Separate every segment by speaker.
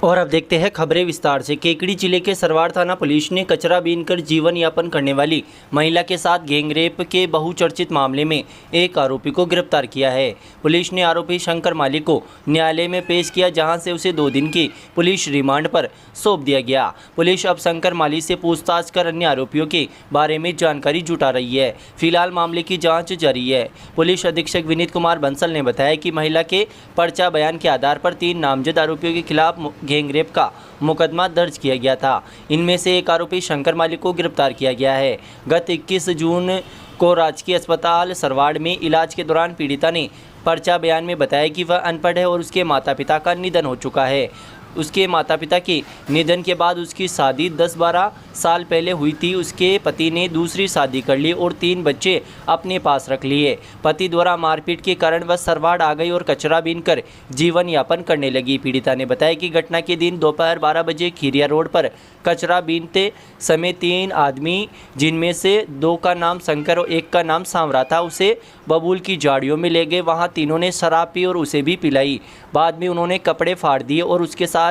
Speaker 1: और अब देखते हैं खबरें विस्तार से। केकड़ी जिले के सरवार थाना पुलिस ने कचरा बीनकर जीवन यापन करने वाली महिला के साथ गैंगरेप के बहुचर्चित मामले में एक आरोपी को गिरफ्तार किया है। पुलिस ने आरोपी शंकर माली को न्यायालय में पेश किया, जहां से उसे 2 दिन की पुलिस रिमांड पर सौंप दिया गया। पुलिस अब शंकर माली से पूछताछ कर अन्य आरोपियों के बारे में जानकारी जुटा रही है। फिलहाल मामले की जाँच जारी है। पुलिस अधीक्षक विनीत कुमार बंसल ने बताया कि महिला के पर्चा बयान के आधार पर 3 नामजद आरोपियों के खिलाफ गैंगरेप का मुकदमा दर्ज किया गया था। इनमें से एक आरोपी शंकर माली को गिरफ्तार किया गया है। गत 21 जून को राजकीय अस्पताल सरवाड़ में इलाज के दौरान पीड़िता ने पर्चा बयान में बताया कि वह अनपढ़ है और उसके माता पिता का निधन हो चुका है। उसके माता पिता के निधन के बाद उसकी शादी 10-12 साल पहले हुई थी। उसके पति ने दूसरी शादी कर ली और 3 बच्चे अपने पास रख लिए। पति द्वारा मारपीट के कारण वह सरवाड़ आ गई और कचरा बीनकर जीवन यापन करने लगी। पीड़िता ने बताया कि घटना के दिन दोपहर 12 बजे खीरिया रोड पर कचरा बीनते समय 3 आदमी, जिनमें से 2 का नाम शंकर और 1 का नाम सांवरा था, उसे बबूल की झाड़ियों में ले गए। वहाँ तीनों ने शराब पी और उसे भी पिलाई। बाद में उन्होंने कपड़े फाड़ दिए और उसके साथ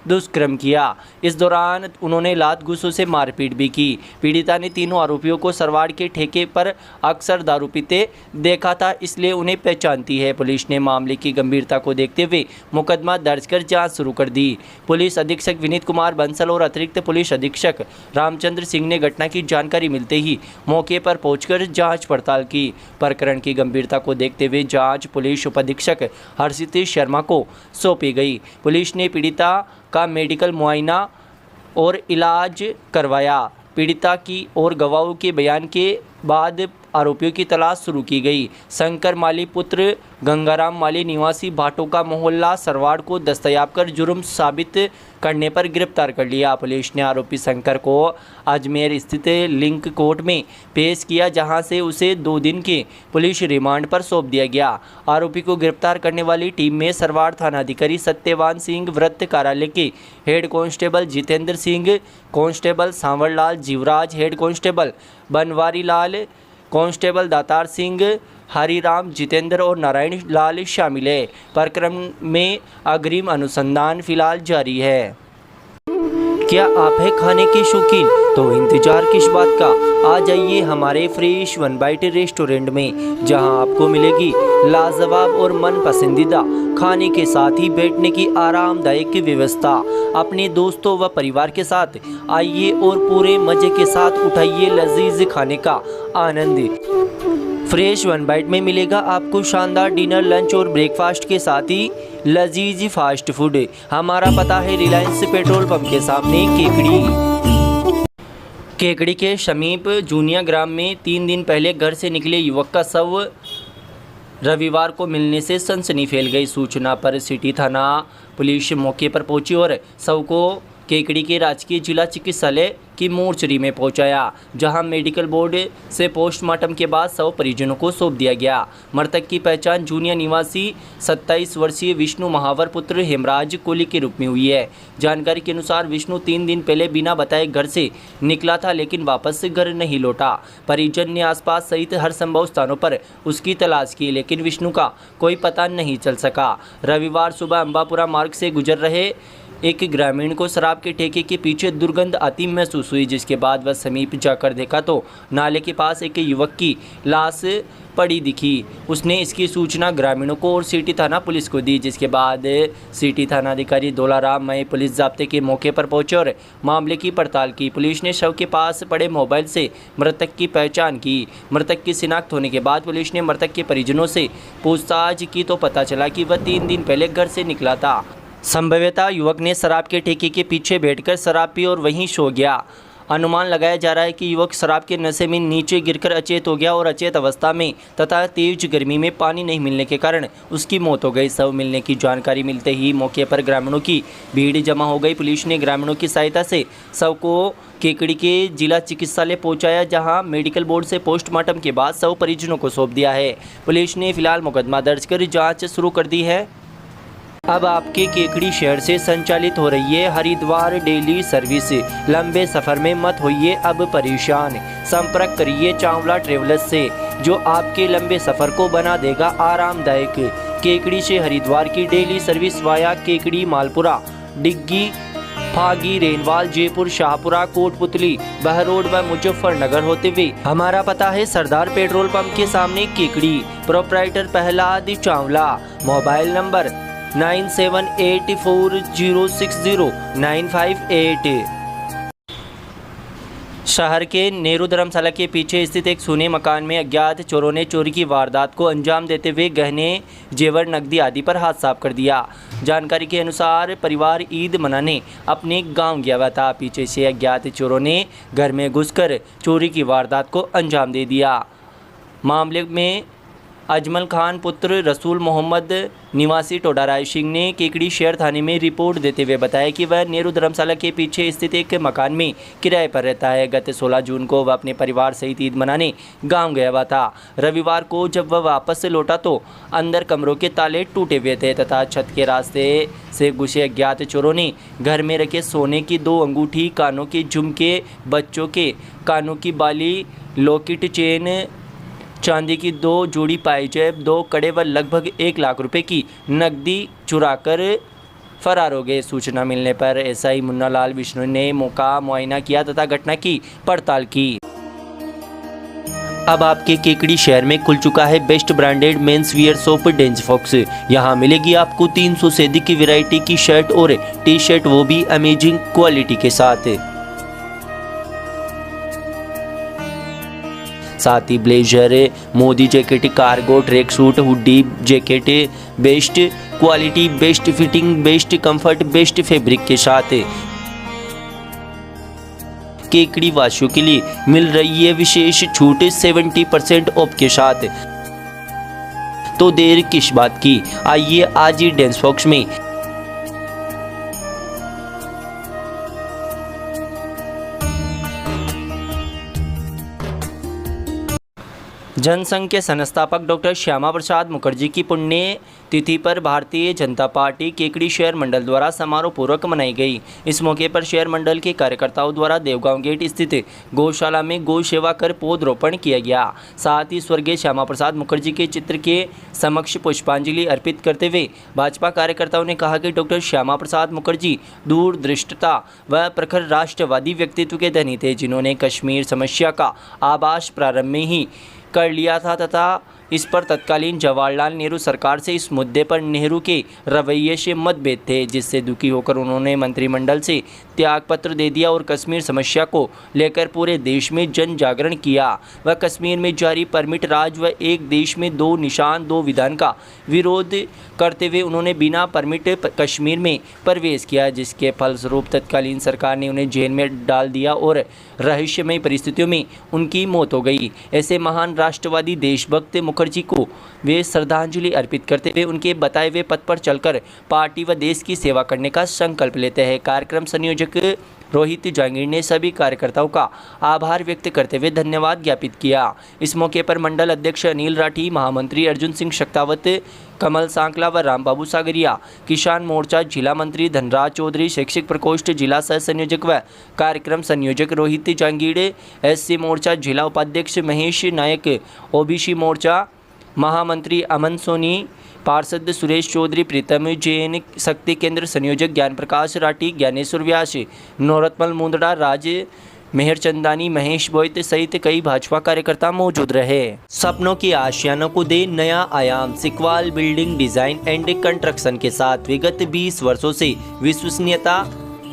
Speaker 1: दुष्कर्म किया। इस दौरान उन्होंने लात घूंसों से मारपीट भी की। पीड़िता ने तीनों आरोपियों को सरवाड़ के ठेके पर अक्सर दारू पीते देखा था, इसलिए उन्हें पहचानती है। पुलिस ने मामले की गंभीरता को देखते हुए मुकदमा दर्ज कर जांच शुरू कर दी। पुलिस अधीक्षक विनीत कुमार बंसल और अतिरिक्त पुलिस अधीक्षक रामचंद्र सिंह ने घटना की जानकारी मिलते ही मौके पर पहुंचकर जांच पड़ताल की। प्रकरण की गंभीरता को देखते हुए जांच पुलिस उपाधीक्षक हर्षित शर्मा को सौंपी गई। पुलिस ने पीड़िता का मेडिकल मुआयना और इलाज करवाया। पीड़िता की और गवाहों के बयान के बाद आरोपियों की तलाश शुरू की गई। शंकर माली पुत्र गंगाराम माली निवासी भाटों का मोहल्ला सरवाड़ को दस्तयाब कर जुर्म साबित करने पर गिरफ्तार कर लिया। पुलिस ने आरोपी शंकर को अजमेर स्थित लिंक कोर्ट में पेश किया, जहां से उसे 2 दिन के पुलिस रिमांड पर सौंप दिया गया। आरोपी को गिरफ्तार करने वाली टीम में सरवाड़ थानाधिकारी सत्यवान सिंह, वृत्त कार्यालय के head constable Jitendra Singh, constable सांवर लाल Jivraj, head constable Banwari Lal, constable दातार सिंह, हरिराम, जितेंद्र और नारायण लाल शामिल है। प्रकरण में अग्रिम अनुसंधान फिलहाल जारी है। क्या आप हैं खाने के शौकीन? तो इंतजार किस बात का, आ जाइए हमारे फ्रेश 1 बाइट रेस्टोरेंट में, जहां आपको मिलेगी लाजवाब और मन पसंदीदा खाने के साथ ही बैठने की आरामदायक व्यवस्था। अपने दोस्तों व परिवार के साथ आइए और पूरे मजे के साथ उठाइए लजीज खाने का आनंद। फ्रेश 1 बाइट में मिलेगा आपको शानदार डिनर, लंच और ब्रेकफास्ट के साथ ही लजीज फास्ट फूड। हमारा पता है रिलायंस पेट्रोल पंप के सामने, केकड़ी के समीप जूनिया ग्राम में 3 दिन पहले घर से निकले युवक का शव रविवार को मिलने से सनसनी फैल गई। सूचना पर सिटी थाना पुलिस मौके पर पहुंची और शव को केकड़ी के राजकीय जिला चिकित्सालय की मोर्चरी में पहुंचाया, जहां मेडिकल बोर्ड से पोस्टमार्टम के बाद शव परिजनों को सौंप दिया गया। मृतक की पहचान जूनिया निवासी 27 वर्षीय विष्णु महावर पुत्र हेमराज कोहली के रूप में हुई है। जानकारी के अनुसार विष्णु 3 दिन पहले बिना बताए घर से निकला था, लेकिन वापस घर नहीं लौटा। परिजन ने आसपास सहित हर संभव स्थानों पर उसकी तलाश की, लेकिन विष्णु का कोई पता नहीं चल सका। रविवार सुबह अंबापुरा मार्ग से गुजर रहे एक ग्रामीण को शराब के ठेके के पीछे दुर्गंध आती महसूस हुई, जिसके बाद वह समीप जाकर देखा तो नाले के पास एक युवक की लाश पड़ी दिखी। उसने इसकी सूचना ग्रामीणों को और सिटी थाना पुलिस को दी, जिसके बाद सिटी थानाधिकारी दोलाराम मई पुलिस जाब्ते के मौके पर पहुंचे और मामले की पड़ताल की। पुलिस ने शव के पास पड़े मोबाइल से मृतक की पहचान की। मृतक की शिनाख्त होने के बाद पुलिस ने मृतक के परिजनों से पूछताछ की तो पता चला कि वह 3 दिन पहले घर से निकला था। संभवतः युवक ने शराब के ठेके के पीछे बैठकर शराब पी और वहीं सो गया। अनुमान लगाया जा रहा है कि युवक शराब के नशे में नीचे गिरकर अचेत हो गया और अचेत अवस्था में तथा तेज गर्मी में पानी नहीं मिलने के कारण उसकी मौत हो गई। शव मिलने की जानकारी मिलते ही मौके पर ग्रामीणों की भीड़ जमा हो गई। पुलिस ने ग्रामीणों की सहायता से शव को केकड़ी के जिला चिकित्सालय पहुंचाया, जहां मेडिकल बोर्ड से पोस्टमार्टम के बाद शव परिजनों को सौंप दिया है। पुलिस ने फिलहाल मुकदमा दर्ज कर जाँच शुरू कर दी है। अब आपके केकड़ी शहर से संचालित हो रही है हरिद्वार डेली सर्विस। लंबे सफर में मत होइए अब परेशान। संपर्क करिए चावला ट्रेवलर्स से, जो आपके लंबे सफर को बना देगा आरामदायक। केकड़ी से हरिद्वार की daily service via Kekri Malpura डिग्गी, फागी, रेनवाल, जयपुर, शाहपुरा, कोटपुतली, बहरोड व मुजफ्फरनगर होते हुए हमारा पता है सरदार पेट्रोल पंप के सामने Kekri. Proprietor Prahlad Chawla. Mobile number 9784060958। शहर के नेहरू धर्मशाला के पीछे स्थित एक सूने मकान में अज्ञात चोरों ने चोरी की वारदात को अंजाम देते हुए गहने, जेवर, नकदी आदि पर हाथ साफ कर दिया। जानकारी के अनुसार परिवार ईद मनाने अपने गांव गया हुआ था। पीछे से अज्ञात चोरों ने घर में घुसकर चोरी की वारदात को अंजाम दे दिया। मामले में अजमल खान पुत्र रसूल मोहम्मद निवासी टोडाराय सिंह ने केकड़ी शहर थाने में रिपोर्ट देते हुए बताया कि वह नेहरू धर्मशाला के पीछे स्थित एक मकान में किराए पर रहता है। गत 16 जून को वह अपने परिवार सहित ईद मनाने गांव गया हुआ था। रविवार को जब वह वापस से लौटा तो अंदर कमरों के ताले टूटे हुए थे तथा छत के रास्ते से घुसे अज्ञात चोरों ने घर में रखे सोने की 2 अंगूठी, कानों के झुमके, बच्चों के कानों की बाली, लॉकेट, चेन, चांदी की 2 जोड़ी पायजेब, 2 कड़े व लगभग 1 लाख रुपए की नकदी चुराकर फरार हो गए। सूचना मिलने पर एसआई मुन्ना लाल विष्णु ने मौका मुआयना किया तथा घटना की पड़ताल की। अब आपके केकड़ी शहर में खुल चुका है best branded men's wear shop डेंस फॉक्स। यहाँ मिलेगी आपको 300 से अधिक की वैरायटी की शर्ट और टी शर्ट, वो भी अमेजिंग क्वालिटी के साथ ही blazer, Modi jacket, cargo, track suit, hoodie jacket, best quality, best fitting, best comfort, best fabric के साथ केकड़ी वासियों के लिए मिल रही है विशेष छूट 70% ऑफ के साथ। तो देर किस बात की, आइए आज ही डेंस फॉक्स में जनसंघ के संस्थापक डॉक्टर श्यामा प्रसाद मुखर्जी की पुण्य तिथि पर भारतीय जनता पार्टी केकड़ी शहर मंडल द्वारा समारोह पूर्वक मनाई गई। इस मौके पर शहर मंडल के कार्यकर्ताओं द्वारा देवगांव गेट स्थित गौशाला में गौ सेवा कर पौधरोपण किया गया। साथ ही स्वर्गीय श्यामा प्रसाद मुखर्जी के चित्र के समक्ष पुष्पांजलि अर्पित करते हुए भाजपा कार्यकर्ताओं ने कहा कि डॉक्टर श्यामा प्रसाद मुखर्जी दूरदृष्टता व प्रखर राष्ट्रवादी व्यक्तित्व के धनी थे, जिन्होंने कश्मीर समस्या का आभास प्रारंभ में ही कर लिया था तथा इस पर तत्कालीन जवाहरलाल नेहरू सरकार से इस मुद्दे पर नेहरू के रवैये से मतभेद थे, जिससे दुखी होकर उन्होंने मंत्रिमंडल से त्यागपत्र दे दिया और कश्मीर समस्या को लेकर पूरे देश में जन जागरण किया। वह कश्मीर में जारी परमिट राज व एक देश में 2 निशान 2 विधान का विरोध करते हुए उन्होंने बिना परमिट कश्मीर में प्रवेश किया, जिसके फलस्वरूप तत्कालीन सरकार ने उन्हें जेल में डाल दिया और रहस्यमय परिस्थितियों में उनकी मौत हो गई। ऐसे महान राष्ट्रवादी देशभक्त मुखर्जी को वे श्रद्धांजलि अर्पित करते हुए उनके बताए हुए पथ पर चलकर पार्टी व देश की सेवा करने का संकल्प लेते हैं। कार्यक्रम संयोजक रोहित जहांगीर ने सभी कार्यकर्ताओं का आभार व्यक्त करते हुए धन्यवाद ज्ञापित किया। इस मौके पर मंडल अध्यक्ष अनिल राठी, महामंत्री अर्जुन सिंह शक्तावत, कमल सांकला व रामबाबू सागरिया, किसान मोर्चा जिला मंत्री धनराज चौधरी, शैक्षिक प्रकोष्ठ जिला सह संयोजक व कार्यक्रम संयोजक रोहित जहांगीर, एससी मोर्चा जिला उपाध्यक्ष महेश नायक, ओबीसी मोर्चा महामंत्री अमन सोनी, पार्षद सुरेश चौधरी, प्रीतम जैन, शक्ति केंद्र संयोजक ज्ञान प्रकाश राठी, ज्ञानेश्वर व्यास, नौरतमल मुंदड़ा, राज मेहर चंदानी, महेश बोईत सहित कई भाजपा कार्यकर्ता मौजूद रहे। सपनों की आशियानों को दे नया आयाम, सिकवाल बिल्डिंग डिजाइन एंड कंस्ट्रक्शन के साथ विगत 20 वर्षों से विश्वसनीयता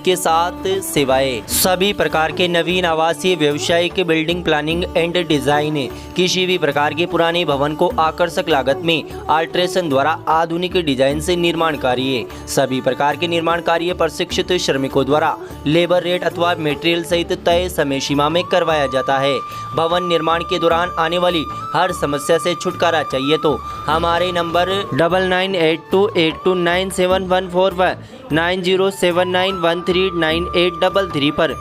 Speaker 1: के साथ सेवाएं। सभी प्रकार के नवीन आवासीय, व्यावसायिक, बिल्डिंग प्लानिंग एंड डिजाइन, किसी भी प्रकार के पुराने भवन को आकर्षक लागत में अल्ट्रेशन द्वारा आधुनिक डिजाइन से निर्माण कार्य। सभी प्रकार के निर्माण कार्य प्रशिक्षित श्रमिकों द्वारा लेबर रेट अथवा मटेरियल सहित तय समय सीमा में करवाया जाता है। भवन निर्माण के दौरान आने वाली हर समस्या से छुटकारा चाहिए तो हमारे नंबर 9982829714 व 9079139833 पर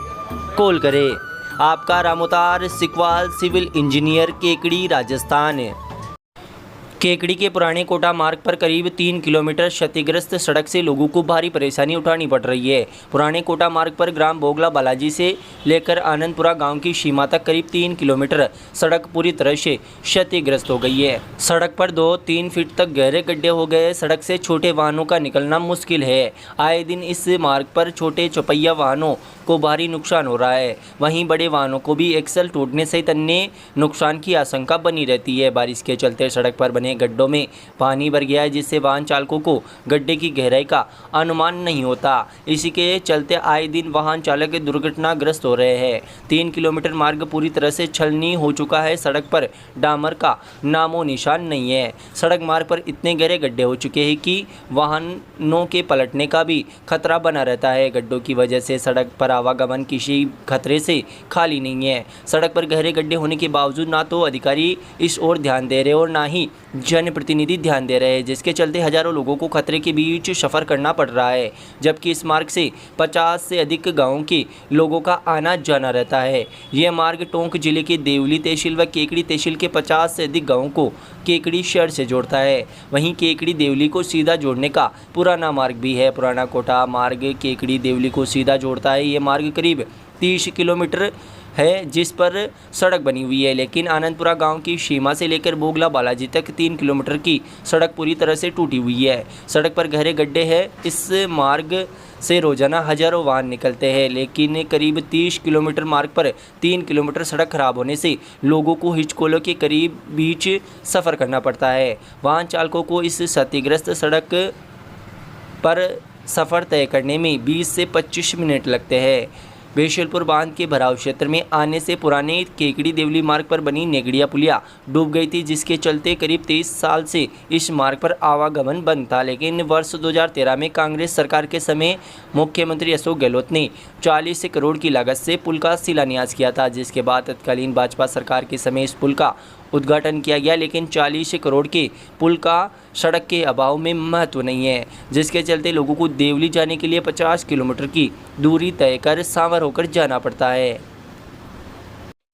Speaker 1: कॉल करें। आपका रामोतार सिकवाल सिविल इंजीनियर, केकड़ी, राजस्थान। केकड़ी के पुराने कोटा मार्ग पर करीब 3 किलोमीटर क्षतिग्रस्त सड़क से लोगों को भारी परेशानी उठानी पड़ रही है। पुराने कोटा मार्ग पर ग्राम बोगला बालाजी से लेकर आनंदपुरा गांव की सीमा तक करीब 3 किलोमीटर सड़क पूरी तरह से क्षतिग्रस्त हो गई है। सड़क पर 2-3 फीट तक गहरे गड्ढे हो गए। सड़क से छोटे वाहनों का निकलना मुश्किल है। आए दिन इस मार्ग पर छोटे चौपहिया वाहनों को भारी नुकसान हो रहा है। वहीं बड़े वाहनों को भी एक्सल टूटने सहित अन्य नुकसान की आशंका बनी रहती है। बारिश के चलते सड़क पर बने गड्ढों में पानी भर गया है, जिससे वाहन चालकों को गड्ढे की गहराई का अनुमान नहीं होता। इसी के चलते आए दिन वाहन चालक दुर्घटनाग्रस्त हो रहे हैं। 3 किलोमीटर मार्ग पूरी तरह से छलनी हो चुका है। सड़क पर डामर का नामो निशान नहीं है। सड़क मार्ग पर इतने गहरे गड्ढे हो चुके हैं कि वाहनों के पलटने का भी खतरा बना रहता है। गड्ढों की वजह से सड़क पर आवागमन किसी खतरे से खाली नहीं है। सड़क पर गहरे गड्ढे होने के बावजूद ना तो अधिकारी इस ओर ध्यान दे रहे और ना ही जनप्रतिनिधि ध्यान दे रहे हैं, जिसके चलते हजारों लोगों को खतरे के बीच सफ़र करना पड़ रहा है। जबकि इस मार्ग से 50 से अधिक गांवों के लोगों का आना जाना रहता है। यह मार्ग टोंक जिले के देवली तहसील व केकड़ी तहसील के 50 से अधिक गांवों को केकड़ी शहर से जोड़ता है। वहीं केकड़ी देवली को सीधा जोड़ने का पुराना मार्ग भी है। पुराना कोटा मार्ग केकड़ी देवली को सीधा जोड़ता है। ये मार्ग करीब 30 किलोमीटर है, जिस पर सड़क बनी हुई है, लेकिन आनंदपुरा गांव की सीमा से लेकर बोगला बालाजी तक 3 किलोमीटर की सड़क पूरी तरह से टूटी हुई है। सड़क पर गहरे गड्ढे हैं। इस मार्ग से रोजाना हजारों वाहन निकलते हैं, लेकिन करीब 30 किलोमीटर मार्ग पर 3 किलोमीटर सड़क खराब होने से लोगों को हिचकोलों के करीब बीच सफ़र करना पड़ता है। वाहन चालकों को इस क्षतिग्रस्त सड़क पर सफ़र तय करने में 20 से 25 मिनट लगते हैं। बेशलपुर बांध के भराव क्षेत्र में आने से पुराने केकड़ी देवली मार्ग पर बनी नेगड़िया पुलिया डूब गई थी, जिसके चलते करीब 23 साल से इस मार्ग पर आवागमन बंद था। लेकिन वर्ष 2013 में कांग्रेस सरकार के समय मुख्यमंत्री अशोक गहलोत ने 40 करोड़ की लागत से पुल का शिलान्यास किया था, जिसके बाद तत्कालीन भाजपा सरकार के समय इस पुल का उद्घाटन किया गया। लेकिन 40 करोड़ के पुल का सड़क के अभाव में महत्व नहीं है, जिसके चलते लोगों को देवली जाने के लिए 50 किलोमीटर की दूरी तय कर सांवर होकर जाना पड़ता है।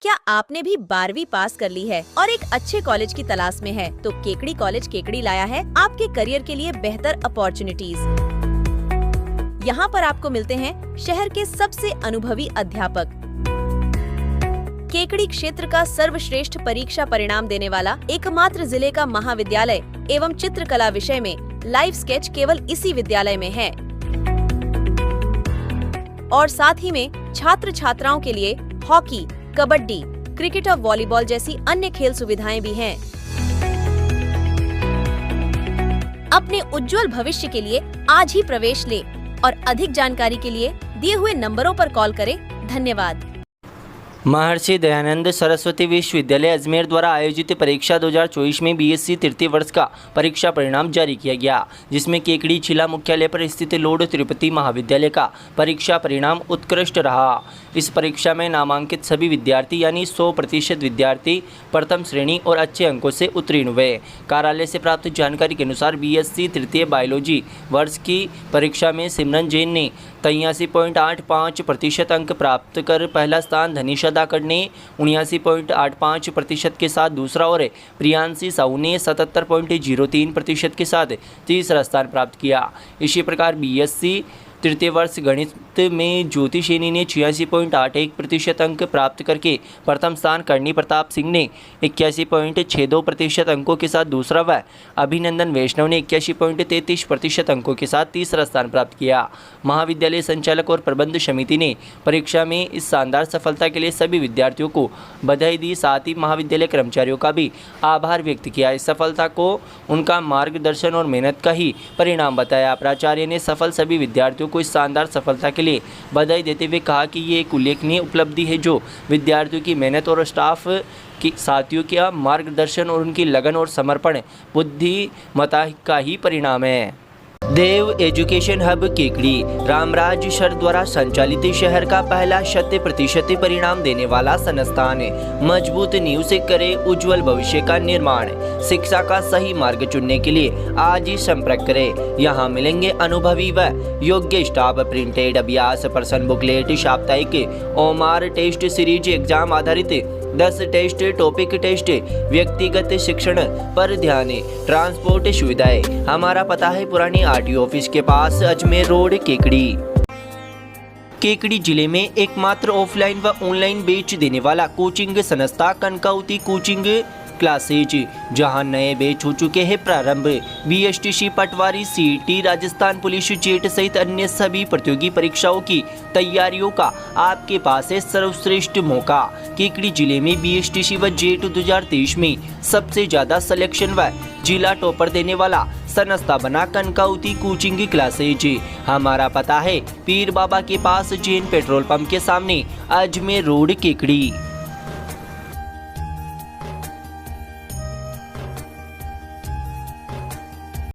Speaker 2: क्या आपने भी 12वीं पास कर ली है और एक अच्छे कॉलेज की तलाश में है? तो केकड़ी कॉलेज केकड़ी लाया है आपके करियर के लिए बेहतर अपॉर्चुनिटीज। यहाँ पर आपको मिलते हैं शहर के सबसे अनुभवी अध्यापक, केकड़ी क्षेत्र का सर्वश्रेष्ठ परीक्षा परिणाम देने वाला एकमात्र जिले का महाविद्यालय एवं चित्रकला विषय में लाइव स्केच केवल इसी विद्यालय में है। और साथ ही में छात्र छात्राओं के लिए हॉकी, कबड्डी, क्रिकेट और वॉलीबॉल जैसी अन्य खेल सुविधाएं भी हैं। अपने उज्जवल भविष्य के लिए आज ही प्रवेश ले और अधिक जानकारी के लिए दिए हुए नंबरों पर कॉल करें। धन्यवाद।
Speaker 1: महर्षि दयानंद सरस्वती विश्वविद्यालय अजमेर द्वारा आयोजित परीक्षा 2024 में बीएससी तृतीय वर्ष का परीक्षा परिणाम जारी किया गया, जिसमें केकड़ी जिला मुख्यालय पर स्थित लॉर्ड तिरुपति महाविद्यालय का परीक्षा परिणाम उत्कृष्ट रहा। इस परीक्षा में नामांकित सभी विद्यार्थी यानी 100% विद्यार्थी प्रथम श्रेणी और अच्छे अंकों से उत्तीर्ण हुए। कार्यालय से प्राप्त जानकारी के अनुसार बीएससी तृतीय बायोलॉजी वर्ष की परीक्षा में सिमरन जैन ने 83.85% अंक प्राप्त कर पहला स्थान, धनीशा दाकड़ ने 79.85% के साथ दूसरा और प्रियांशी साहू ने 77.03% के साथ तीसरा स्थान प्राप्त किया। इसी प्रकार बीएससी तृतीय वर्ष गणित में ज्योति सैनी ने 86.81% अंक प्राप्त करके प्रथम स्थान, करणी प्रताप सिंह ने 81.62% अंकों के साथ दूसरा व अभिनंदन वैष्णव ने 81.33% अंकों के साथ तीसरा स्थान प्राप्त किया। महाविद्यालय संचालक और प्रबंध समिति ने परीक्षा में इस शानदार सफलता के लिए सभी विद्यार्थियों को बधाई दी, साथ ही महाविद्यालय कर्मचारियों का भी आभार व्यक्त किया। इस सफलता को उनका मार्गदर्शन और मेहनत का ही परिणाम बताया। प्राचार्य ने सफल सभी विद्यार्थियों को इस शानदार सफलता के लिए बधाई देते हुए कहा कि ये एक उल्लेखनीय उपलब्धि है जो विद्यार्थियों की मेहनत और स्टाफ की साथियों का मार्गदर्शन और उनकी लगन और समर्पण बुद्धिमत्ता का ही परिणाम है। Dev education hub Kekri Ramraj sir द्वारा संचालित शहर का पहला 100% परिणाम देने वाला संस्थान मजबूत नींव से करे उज्जवल भविष्य का निर्माण। शिक्षा का सही मार्ग चुनने के लिए आज ही संपर्क करें। यहाँ मिलेंगे अनुभवी व योग्य स्टाफ, प्रिंटेड अभ्यास, पर्सन बुकलेट, साप्ताहिक ओमार टेस्ट सीरीज, एग्जाम आधारित 10 टेस्ट, टॉपिक टेस्ट, व्यक्तिगत शिक्षण पर ध्यान, ट्रांसपोर्ट सुविधाएं। हमारा पता है पुरानी आरटीओ ऑफिस के पास, अजमेर रोड, केकड़ी। केकड़ी जिले में एकमात्र ऑफलाइन व ऑनलाइन बैच देने वाला कोचिंग संस्था कनकावती कोचिंग क्लासेज, जहां नए बैच हो चुके हैं प्रारंभ। बीएसटीसी, पटवारी, सीईटी, राजस्थान पुलिस, जेट सहित अन्य सभी प्रतियोगी परीक्षाओं की तैयारियों का आपके पास है सर्वश्रेष्ठ मौका। केकड़ी जिले में बीएसटीसी व जेट 2023 में सबसे ज्यादा सिलेक्शन व जिला टॉपर देने वाला संस्था बना कनकावती कोचिंग क्लासेज। हमारा पता है पीर बाबा के पास, जैन पेट्रोल पंप के सामने, अजमेर रोड, केकड़ी।